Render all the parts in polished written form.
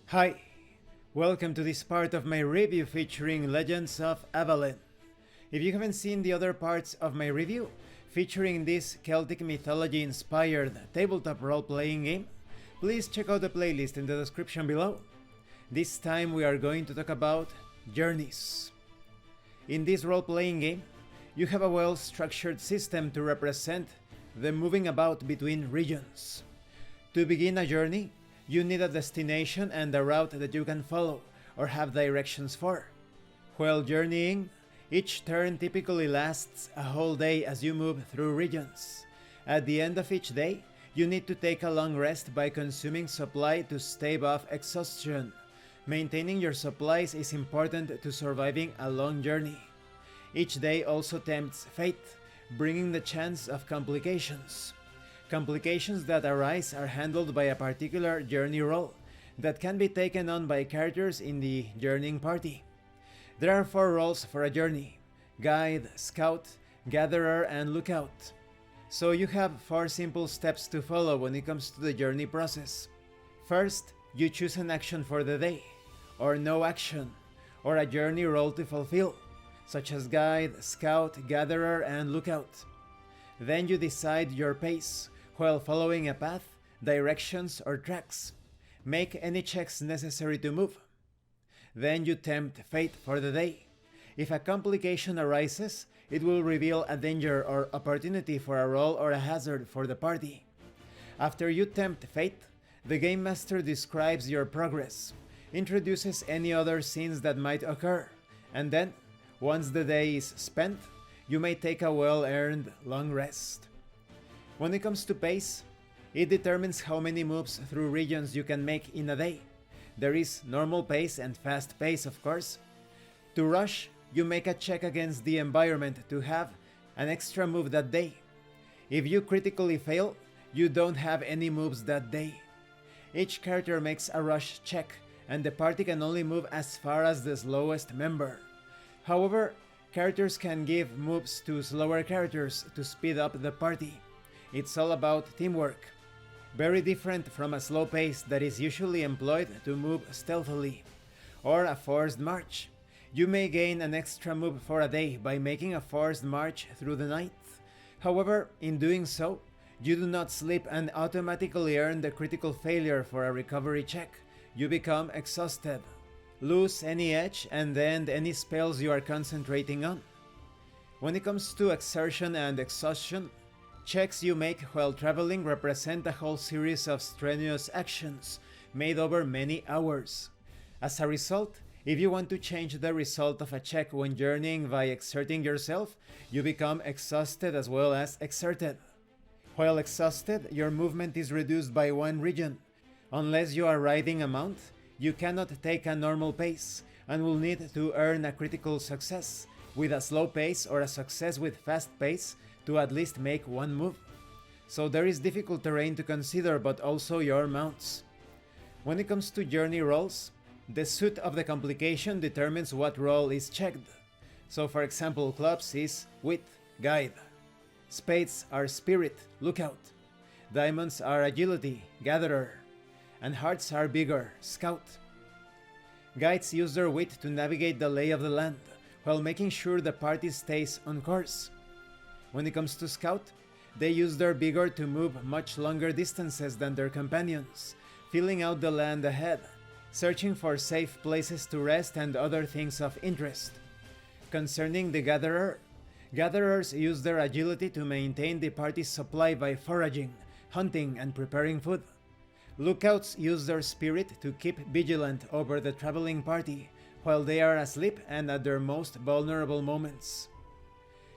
Hi, welcome to this part of my review featuring Legends of Avallen. If you haven't seen the other parts of my review featuring this Celtic mythology inspired tabletop role-playing game, please check out the playlist in the description below. This time we are going to talk about journeys. In this role-playing game, you have a well-structured system to represent the moving about between regions. To begin a journey, you need a destination and a route that you can follow or have directions for. While journeying, each turn typically lasts a whole day as you move through regions. At the end of each day, you need to take a long rest by consuming supply to stave off exhaustion. Maintaining your supplies is important to surviving a long journey. Each day also tempts fate, bringing the chance of complications. Complications that arise are handled by a particular journey role that can be taken on by characters in the journeying party. There are 4 roles for a journey: Guide, Scout, Gatherer, and Lookout. So you have 4 simple steps to follow when it comes to the journey process. First, you choose an action for the day, or no action, or a journey role to fulfill, such as Guide, Scout, Gatherer, and Lookout. Then you decide your pace, while following a path, directions, or tracks. Make any checks necessary to move. Then you tempt fate for the day. If a complication arises, it will reveal a danger or opportunity for a roll or a hazard for the party. After you tempt fate, the Game Master describes your progress, introduces any other scenes that might occur, and then, once the day is spent, you may take a well-earned long rest. When it comes to pace, it determines how many moves through regions you can make in a day. There is normal pace and fast pace, of course. To rush, you make a check against the environment to have an extra move that day. If you critically fail, you don't have any moves that day. Each character makes a rush check, and the party can only move as far as the slowest member. However, characters can give moves to slower characters to speed up the party. It's all about teamwork. Very different from a slow pace that is usually employed to move stealthily. Or a forced march. You may gain an extra move for a day by making a forced march through the night. However, in doing so, you do not sleep and automatically earn the critical failure for a recovery check. You become exhausted. Lose any edge and end any spells you are concentrating on. When it comes to exertion and exhaustion, checks you make while traveling represent a whole series of strenuous actions made over many hours. As a result, if you want to change the result of a check when journeying by exerting yourself, you become exhausted as well as exerted. While exhausted, your movement is reduced by 1 region. Unless you are riding a mount, you cannot take a normal pace and will need to earn a critical success with a slow pace or a success with fast pace to at least make 1 move. So there is difficult terrain to consider, but also your mounts. When it comes to journey rolls, the suit of the complication determines what roll is checked. So for example, clubs is wit, guide. Spades are spirit, lookout. Diamonds are agility, gatherer. And hearts are bigger, scout. Guides use their wit to navigate the lay of the land, while making sure the party stays on course. When it comes to scout, they use their vigor to move much longer distances than their companions, feeling out the land ahead, searching for safe places to rest and other things of interest. Concerning the gatherer, gatherers use their agility to maintain the party's supply by foraging, hunting, and preparing food. Lookouts use their spirit to keep vigilant over the traveling party while they are asleep and at their most vulnerable moments.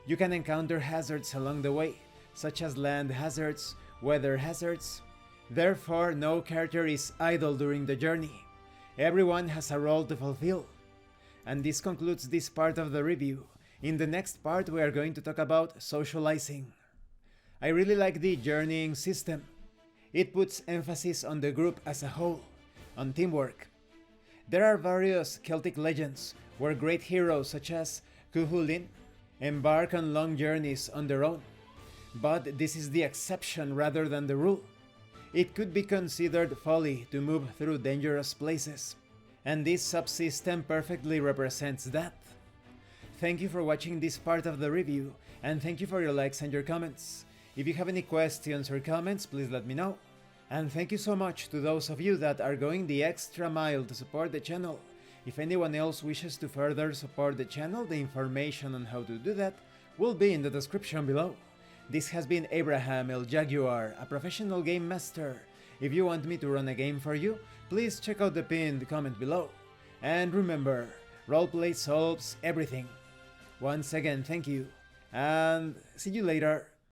You can encounter hazards along the way, such as land hazards, weather hazards. Therefore, no character is idle during the journey. Everyone has a role to fulfill. And this concludes this part of the review. In the next part, we are going to talk about socializing. I really like the journeying system. It puts emphasis on the group as a whole, on teamwork. There are various Celtic legends where great heroes such as Cuchulainn embark on long journeys on their own. But this is the exception rather than the rule. it could be considered folly to move through dangerous places, and this subsystem perfectly represents that. Thank you for watching this part of the review, and thank you for your likes and your comments. If you have any questions or comments, please let me know. And thank you so much to those of you that are going the extra mile to support the channel. If anyone else wishes to further support the channel, the information on how to do that will be in the description below. This has been Abraham El Jaguar, a professional game master. If you want me to run a game for you, please check out the pinned comment below. And remember, roleplay solves everything. Once again, thank you, and see you later.